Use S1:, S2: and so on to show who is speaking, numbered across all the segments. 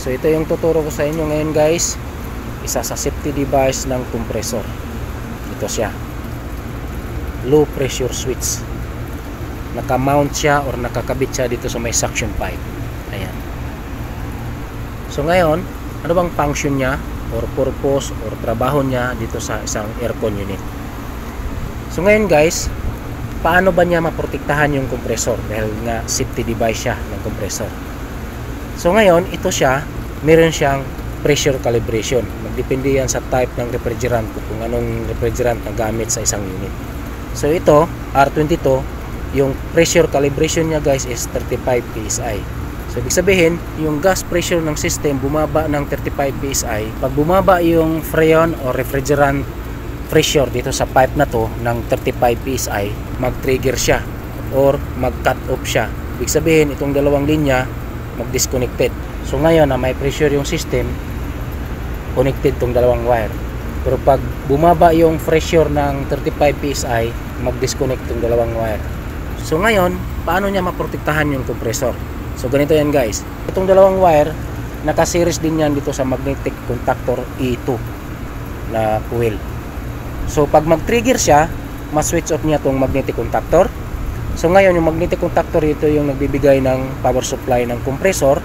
S1: So ito yung tuturo ko sa inyo ngayon guys. Isa sa safety device ng compressor. Ito siya. Low pressure switch. Naka-mount siya or nakakabit siya dito sa may suction pipe. Ayan. So ngayon, ano bang function niya or purpose or trabaho niya dito sa isang aircon unit? So ngayon guys, paano ba niya maprotektahan yung compressor? Dahil nga safety device siya ng compressor. So ngayon, ito siya, meron siyang pressure calibration. Magdepende yan sa type ng refrigerant kung anong refrigerant na gamit sa isang unit. So ito, R22, yung pressure calibration niya guys is 35 PSI. So ibig sabihin, yung gas pressure ng system bumaba ng 35 PSI. Pag bumaba yung freon o refrigerant pressure dito sa pipe na to ng 35 PSI, mag-trigger siya or mag-cut off siya. Ibig sabihin, itong dalawang linya mag-disconnected. So ngayon na may pressure yung system, connected tong dalawang wire. Pero pag bumaba yung pressure ng 35 PSI, mag-disconnect tong dalawang wire. So ngayon, paano niya maprotektahan yung compressor? So ganito yan guys. Itong dalawang wire, naka-series din yan dito sa magnetic contactor E2 na coil. So pag mag-trigger siya, ma-switch off niya tong magnetic contactor. So ngayon yung magnetic contactor ito yung nagbibigay ng power supply ng compressor.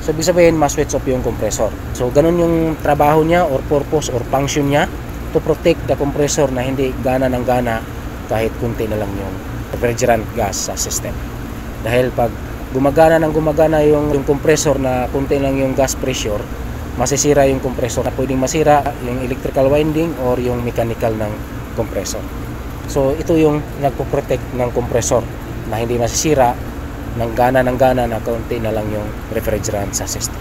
S1: So ibig sabihin ma-switch off yung compressor. So ganun yung trabaho niya or purpose or function niya to protect the compressor na hindi gana ng gana kahit kunti na lang yung refrigerant gas sa system. Dahil pag gumagana yung compressor na kunti lang yung gas pressure, masisira yung compressor. Na pwedeng masira yung electrical winding or yung mechanical ng compressor. So ito yung nagpo-protect ng compressor na hindi masisira ng gana na kaunti na lang yung refrigerant sa system.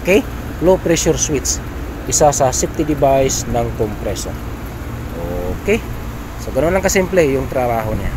S1: Okay? Low pressure switch, isa sa safety device ng compressor. Okay? So ganoon lang kasimple yung trabaho niya.